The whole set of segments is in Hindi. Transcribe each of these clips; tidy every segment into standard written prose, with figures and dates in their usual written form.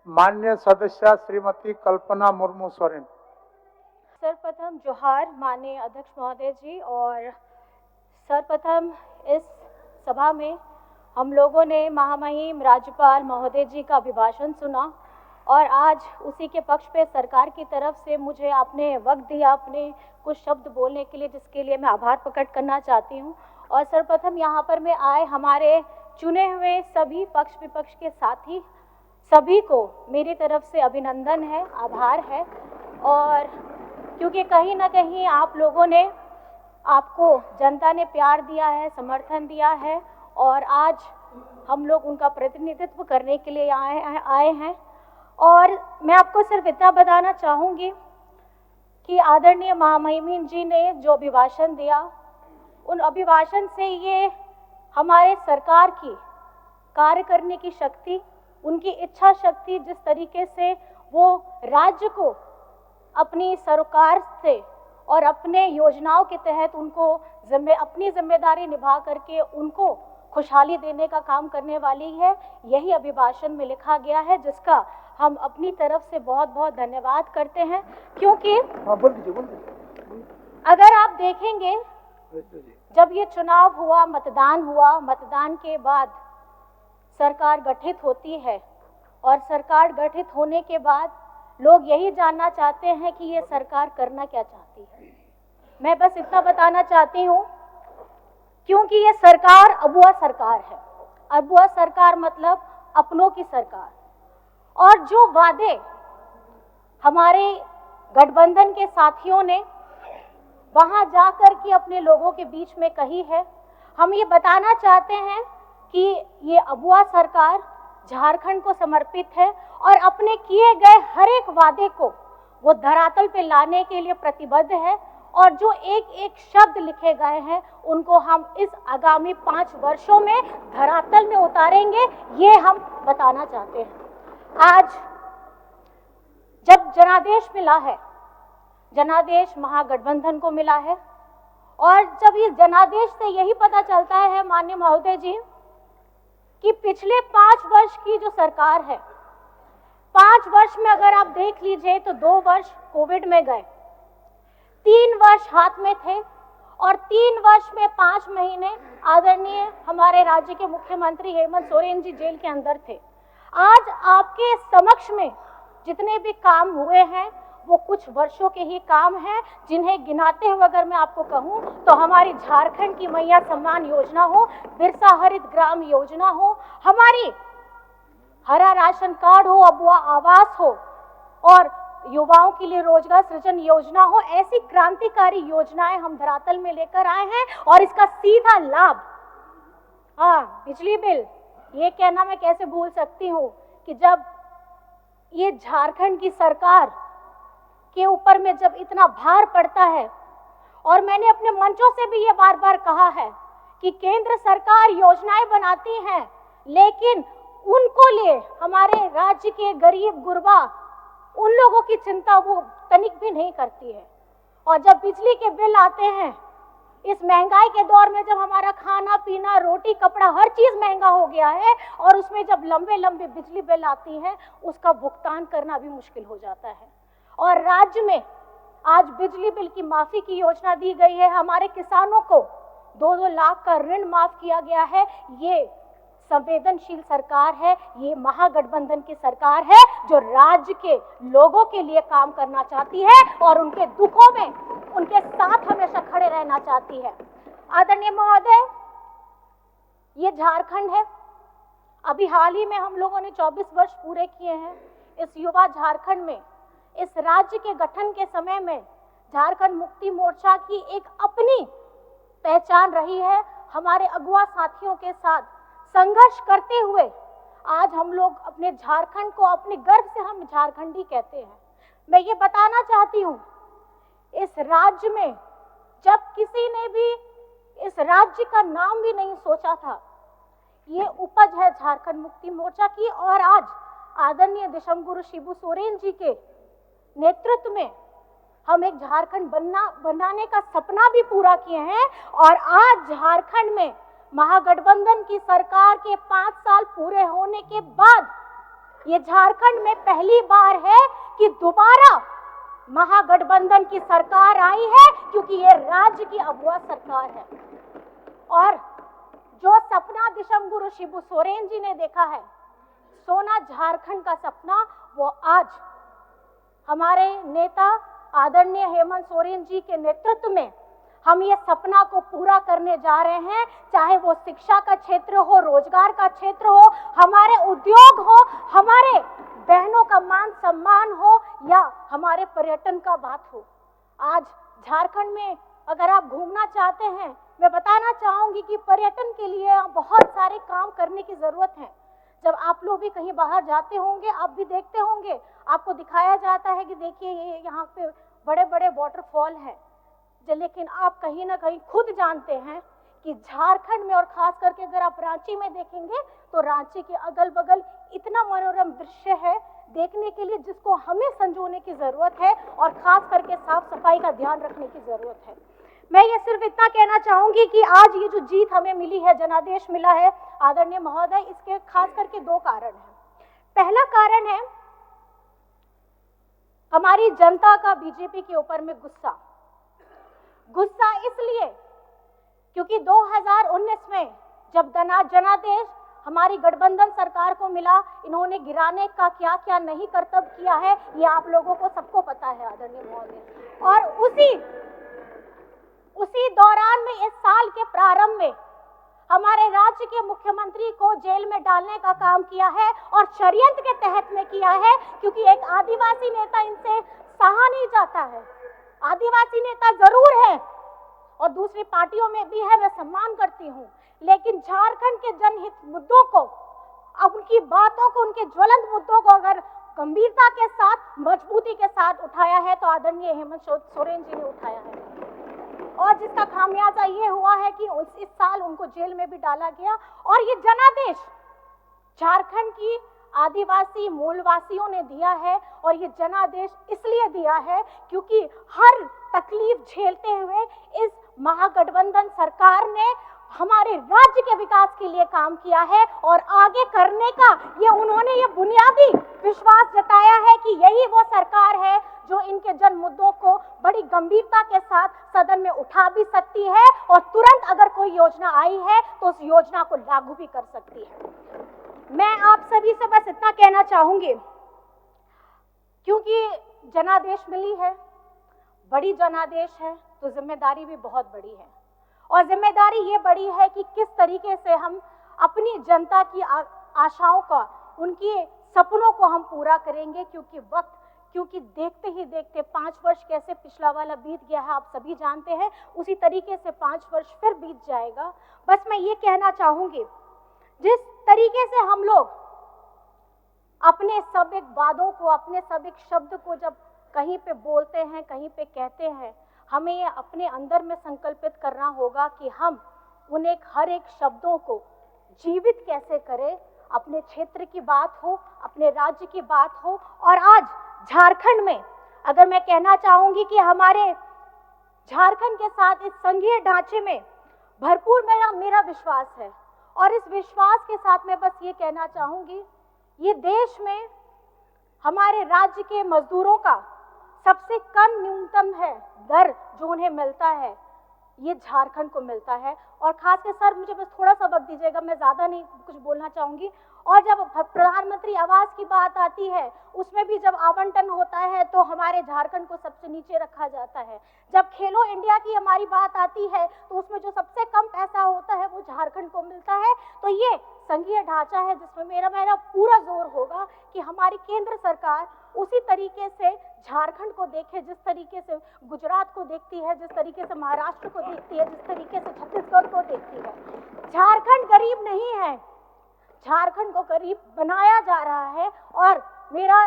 मान्य सदस्य श्रीमती कल्पना मुर्मू सोरेन। सर्वप्रथम जोहार माननीय अध्यक्ष महोदय जी। और सर्वप्रथम इस सभा में हम लोगों ने महामहिम राज्यपाल महोदय जी का अभिभाषण सुना और आज उसी के पक्ष पे सरकार की तरफ से मुझे आपने वक्त दिया अपने कुछ शब्द बोलने के लिए, जिसके लिए मैं आभार प्रकट करना चाहती हूँ। और सर्वप्रथम यहाँ पर मैं आए हमारे चुने हुए सभी पक्ष विपक्ष के साथी सभी को मेरी तरफ से अभिनंदन है, आभार है। और क्योंकि कहीं ना कहीं आप लोगों ने, आपको जनता ने प्यार दिया है, समर्थन दिया है और आज हम लोग उनका प्रतिनिधित्व करने के लिए आए हैं। और मैं आपको सिर्फ इतना बताना चाहूँगी कि आदरणीय महामहिम जी ने जो अभिभाषण दिया, उन अभिभाषण से ये हमारे सरकार की कार्य करने की शक्ति, उनकी इच्छा शक्ति, जिस तरीके से वो राज्य को अपनी सरकार से और अपने योजनाओं के तहत उनको अपनी जिम्मेदारी निभा करके उनको खुशहाली देने का काम करने वाली है, यही अभिभाषण में लिखा गया है, जिसका हम अपनी तरफ से बहुत बहुत धन्यवाद करते हैं। क्योंकि अगर आप देखेंगे जब ये चुनाव हुआ, मतदान हुआ, मतदान के बाद सरकार गठित होती है और सरकार गठित होने के बाद लोग यही जानना चाहते हैं कि ये सरकार करना क्या चाहती है। मैं बस इतना बताना चाहती हूँ, क्योंकि ये सरकार अबुआ सरकार है। अबुआ सरकार मतलब अपनों की सरकार। और जो वादे हमारे गठबंधन के साथियों ने वहां जाकर के अपने लोगों के बीच में कही है, हम ये बताना चाहते हैं कि ये अबुआ सरकार झारखंड को समर्पित है और अपने किए गए हर एक वादे को वो धरातल पे लाने के लिए प्रतिबद्ध है। और जो एक एक शब्द लिखे गए हैं उनको हम इस आगामी 5 वर्षों में धरातल में उतारेंगे, ये हम बताना चाहते हैं। आज जब जनादेश मिला है, जनादेश महागठबंधन को मिला है, और जब इस जनादेश से यही पता चलता है माननीय महोदय जी कि पिछले 5 वर्ष की जो सरकार है, 5 वर्ष में अगर आप देख लीजिए तो 2 वर्ष कोविड में गए, 3 वर्ष हाथ में थे और 3 वर्ष में 5 महीने आदरणीय हमारे राज्य के मुख्यमंत्री हेमंत सोरेन जी जेल के अंदर थे। आज आपके समक्ष में जितने भी काम हुए हैं वो कुछ वर्षों के ही काम हैं, जिन्हें गिनाते हुए अगर मैं आपको कहूं तो हमारी झारखंड की मैया सम्मान योजना हो, बिरसा हरित ग्राम योजना हो, हमारी हरा राशन कार्ड हो, अबुआ आवास हो और युवाओं के लिए रोजगार सृजन योजना हो, ऐसी क्रांतिकारी योजनाएं हम धरातल में लेकर आए हैं। और इसका सीधा लाभ, बिजली बिल, ये कहना मैं कैसे भूल सकती हूँ कि जब ये झारखंड की सरकार के ऊपर में जब इतना भार पड़ता है, और मैंने अपने मंचों से भी ये बार बार कहा है कि केंद्र सरकार योजनाएं बनाती है लेकिन उनको लिए हमारे राज्य के गरीब गुरबा उन लोगों की चिंता वो तनिक भी नहीं करती है। और जब बिजली के बिल आते हैं, इस महंगाई के दौर में जब हमारा खाना पीना, रोटी कपड़ा हर चीज महंगा हो गया है, और उसमें जब लंबे लंबे बिजली बिल आती हैं, उसका भुगतान करना भी मुश्किल हो जाता है। और राज्य में आज बिजली बिल की माफी की योजना दी गई है, हमारे किसानों को 2-2 लाख का ऋण माफ किया गया है। ये संवेदनशील सरकार है, ये महागठबंधन की सरकार है जो राज्य के लोगों के लिए काम करना चाहती है और उनके दुखों में उनके साथ हमेशा खड़े रहना चाहती है। आदरणीय महोदय, ये झारखंड है, अभी हाल ही में हम लोगों ने 24 वर्ष पूरे किए हैं। इस युवा झारखंड में, इस राज्य के गठन के समय में झारखंड मुक्ति मोर्चा की एक अपनी पहचान रही है। हमारे अगुआ साथियों के साथ संघर्ष करते हुए आज हम लोग अपने झारखंड को, अपने गर्व से हम झारखंडी कहते हैं। मैं ये बताना चाहती हूँ, इस राज्य में जब किसी ने भी इस राज्य का नाम भी नहीं सोचा था, ये उपज है झारखंड मुक्ति मोर्चा की। और आज आदरणीय दिशम गुरु शिबू सोरेन जी के नेतृत्व में हम एक झारखंड बनाने का सपना भी पूरा किए हैं। और आज झारखंड में महागठबंधन की सरकार के 5 साल पूरे होने के बाद ये झारखंड में पहली बार है कि दोबारा महागठबंधन की सरकार आई है, क्योंकि ये राज्य की अगुवा सरकार है। और जो सपना दिशमगुरु शिबू सोरेन जी ने देखा है, सोना झारखंड का सपना, वो आज हमारे नेता आदरणीय हेमंत सोरेन जी के नेतृत्व में हम ये सपना को पूरा करने जा रहे हैं। चाहे वो शिक्षा का क्षेत्र हो, रोजगार का क्षेत्र हो, हमारे उद्योग हो, हमारे बहनों का मान सम्मान हो, या हमारे पर्यटन का बात हो। आज झारखंड में अगर आप घूमना चाहते हैं, मैं बताना चाहूंगी कि पर्यटन के लिए बहुत सारे काम करने की जरूरत है। जब आप लोग भी कहीं बाहर जाते होंगे, आप भी देखते होंगे, आपको दिखाया जाता है कि देखिए ये यहाँ पे बड़े बड़े वाटरफॉल हैं, लेकिन आप कहीं ना कहीं खुद जानते हैं कि झारखंड में, और खास करके अगर आप रांची में देखेंगे तो रांची के अगल बगल इतना मनोरम दृश्य है देखने के लिए, जिसको हमें संजोने की जरूरत है और खास करके साफ सफाई का ध्यान रखने की जरूरत है। मैं ये सिर्फ इतना कहना चाहूंगी कि आज ये जो जीत हमें मिली है, जनादेश मिला है आदरणीय महोदय, इसके खास करके दो कारण हैं। पहला कारण है हमारी जनता का बीजेपी के ऊपर में गुस्सा इसलिए क्योंकि 2019 में जब जनादेश हमारी गठबंधन सरकार को मिला, इन्होंने गिराने का क्या क्या नहीं कर्तव्य किया है, ये आप लोगों को सबको पता है आदरणीय महोदय। और उसी दौरान में इस साल के प्रारंभ में हमारे राज्य के मुख्यमंत्री को जेल में डालने का काम किया है, और षड्यंत्र के तहत में किया है, क्योंकि एक आदिवासी नेता इनसे सहा नहीं जाता है। आदिवासी नेता जरूर है और दूसरी पार्टियों में भी है, मैं सम्मान करती हूँ, लेकिन झारखंड के जनहित मुद्दों को, अब उनकी बातों को, उनके ज्वलंत मुद्दों को अगर गंभीरता के साथ, मजबूती के साथ उठाया है तो आदरणीय हेमंत सोरेन जी ने उठाया है, और जिसका खामियाजा ये हुआ है कि इस साल उनको जेल में भी डाला गया। और ये जनादेश झारखंड की आदिवासी मूलवासियों ने दिया है, और ये जनादेश इसलिए दिया है क्योंकि हर तकलीफ झेलते हुए इस महागठबंधन सरकार ने हमारे राज्य के विकास के लिए काम किया है, और आगे करने का उन्होंने ये बुनियादी विश्वास जताया है कि यही वो सरकार है जो इनके जन मुद्दों को बड़ी गंभीरता के साथ सदन में उठा भी सकती है, और तुरंत अगर कोई योजना आई है तो उस योजना को लागू भी कर सकती है। मैं आप सभी से बस इतना कहना चाहूंगी, क्योंकि जनादेश मिली है, बड़ी जनादेश है, तो जिम्मेदारी भी बहुत बड़ी है, और जिम्मेदारी ये बड़ी है कि किस तरीके से हम अपनी जनता की आशाओं का, उनके सपनों को हम पूरा करेंगे, क्योंकि देखते ही देखते 5 वर्ष कैसे पिछला वाला बीत गया है आप सभी जानते हैं, उसी तरीके से 5 वर्ष फिर बीत जाएगा। बस मैं ये कहना चाहूंगी, जिस तरीके से हम लोग अपने सब एक वादों को, अपने सब एक शब्द को जब कहीं पे बोलते हैं, कहीं पे कहते हैं, हमें ये अपने अंदर में संकल्पित करना होगा कि हम उन हर एक शब्दों को जीवित कैसे करें। अपने क्षेत्र की बात हो, अपने राज्य की बात हो, और आज झारखंड में अगर मैं कहना चाहूंगी कि हमारे झारखंड के साथ इस संघीय ढांचे में भरपूर मेरा विश्वास है, और इस विश्वास के साथ मैं बस ये कहना चाहूंगी, ये देश में हमारे राज्य के मजदूरों का सबसे कम न्यूनतम है दर जो उन्हें मिलता है, ये झारखंड को मिलता है। और खास कर सर मुझे बस थोड़ा सा वक्त दीजिएगा, मैं ज्यादा नहीं कुछ बोलना चाहूंगी। और जब प्रधानमंत्री आवास की बात आती है, उसमें भी जब आवंटन होता है तो हमारे झारखंड को सबसे नीचे रखा जाता है। जब खेलो इंडिया की हमारी बात आती है तो उसमें जो सबसे कम पैसा होता है वो झारखंड को मिलता है। तो ये संघीय ढांचा है जिसमें मेरा पूरा जोर होगा कि हमारी केंद्र सरकार उसी तरीके से झारखंड को देखे, जिस तरीके से गुजरात को देखती है, जिस तरीके से महाराष्ट्र को देखती है, जिस तरीके से छत्तीसगढ़ को देखती है। झारखंड गरीब नहीं है, झारखंड को गरीब बनाया जा रहा है। और मेरा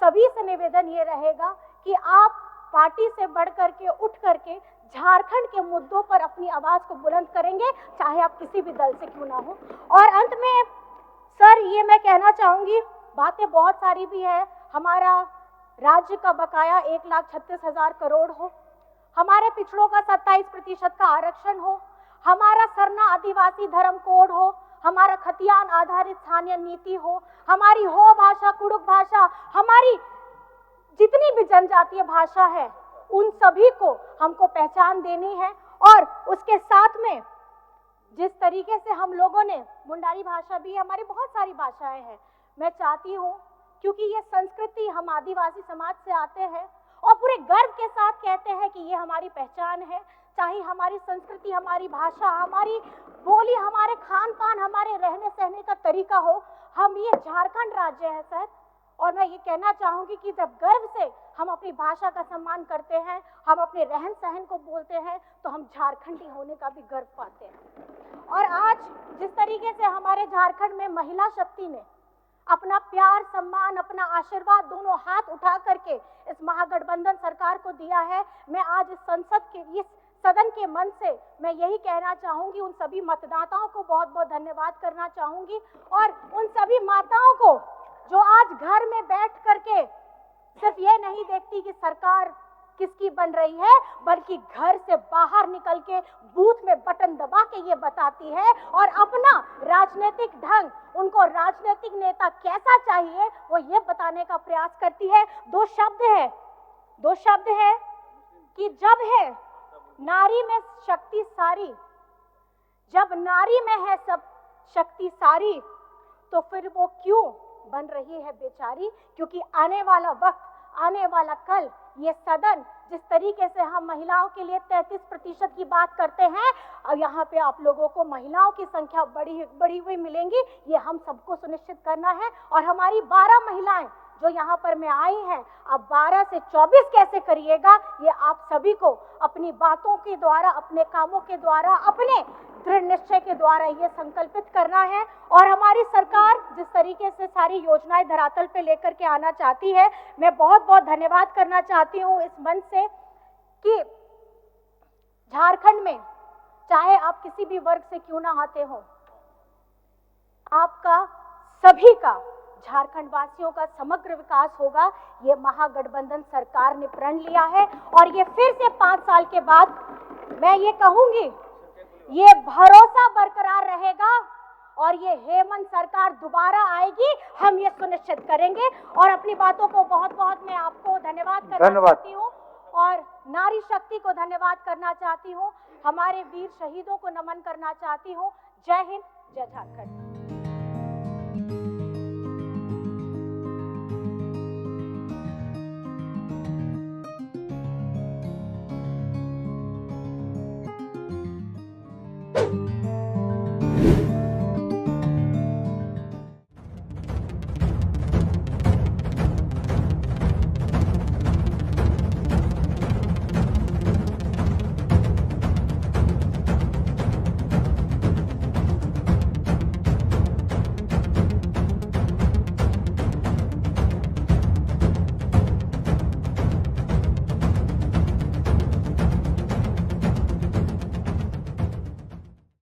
सभी से निवेदन ये रहेगा कि आप पार्टी से बढ़ करके, उठ करके झारखंड के मुद्दों पर अपनी आवाज को बुलंद करेंगे, चाहे आप किसी भी दल से क्यों ना हो। और अंत में सर ये मैं कहना चाहूंगी, बातें बहुत सारी भी है, हमारा राज्य का बकाया 1,36,000 करोड़ हो, हमारे पिछड़ों का 27% का आरक्षण हो, हमारा सरना आदिवासी धर्म कोड हो, हमारा खतियान आधारित स्थानीय नीति हो, हमारी हो भाषा, कुड़ुक भाषा, हमारी जितनी भी जनजातीय भाषा है, उन सभी को हमको पहचान देनी है। और उसके साथ में जिस तरीके से हम लोगों ने, मुंडारी भाषा भी, हमारी बहुत सारी भाषाएं हैं, मैं चाहती हूँ, क्योंकि ये संस्कृति हम आदिवासी समाज से आते हैं और पूरे गर्व के साथ कहते हैं कि ये हमारी पहचान है, चाहे हमारी संस्कृति, हमारी भाषा, हमारी बोली, हमारे खान पान, हमारे रहने सहने का तरीका हो, हम ये झारखंड राज्य है सर। और मैं ये कहना चाहूंगी कि जब गर्व से हम अपनी भाषा का सम्मान करते हैं, हम अपने रहन सहन को बोलते हैं, तो हम झारखंडी होने का भी गर्व पाते हैं। और आज जिस तरीके से हमारे झारखंड में महिला शक्ति ने अपना प्यार, सम्मान, अपना आशीर्वाद दोनों हाथ उठा करके इस महागठबंधन सरकार को दिया है, मैं आज इस सदन के मन से मैं यही कहना चाहूंगी, उन सभी मतदाताओं को बहुत बहुत धन्यवाद करना चाहूंगी। और उन सभी माताओं को जो आज घर में बैठ करके सिर्फ ये नहीं देखती कि सरकार किसकी बन रही है, बल्कि घर से बाहर निकल के बूथ में बटन दबा के ये बताती है और अपना राजनीतिक ढंग, उनको राजनीतिक नेता कैसा चाहिए, वो ये बताने का प्रयास करती है। दो शब्द है कि जब है नारी में शक्ति सारी, जब नारी में है सब शक्ति सारी, तो फिर वो क्यों बन रही है बेचारी। क्योंकि आने वाला वक्त, आने वाला कल, ये सदन जिस तरीके से हम महिलाओं के लिए 33% की बात करते हैं, और यहाँ पे आप लोगों को महिलाओं की संख्या बढ़ी हुई मिलेंगी, ये हम सबको सुनिश्चित करना है। और हमारी 12 महिलाएं जो यहाँ पर में आई हैं, अब 12 से 24 कैसे करिएगा, ये आप सभी को अपनी बातों के द्वारा, अपने कामों के द्वारा, अपने दृढ़ निश्चय के द्वारा ये संकल्पित करना है। और हमारी सरकार जिस तरीके से सारी योजनाएं धरातल पे लेकर के आना चाहती है, मैं बहुत बहुत धन्यवाद करना चाहती हूँ इस मंच से कि झारखंड में चाहे आप किसी भी वर्ग से क्यों ना आते हो, आपका सभी का, झारखंड वासियों का समग्र विकास होगा। ये महागठबंधन सरकार ने प्रण लिया है और ये फिर से 5 साल के बाद मैं ये कहूंगी, ये भरोसा बरकरार रहेगा और ये हेमंत सरकार दोबारा आएगी, हम ये सुनिश्चित करेंगे। और अपनी बातों को बहुत बहुत मैं आपको धन्यवाद करना चाहती हूँ और नारी शक्ति को धन्यवाद करना चाहती हूँ, हमारे वीर शहीदों को नमन करना चाहती हूँ। जय हिंद, जय झारखंड।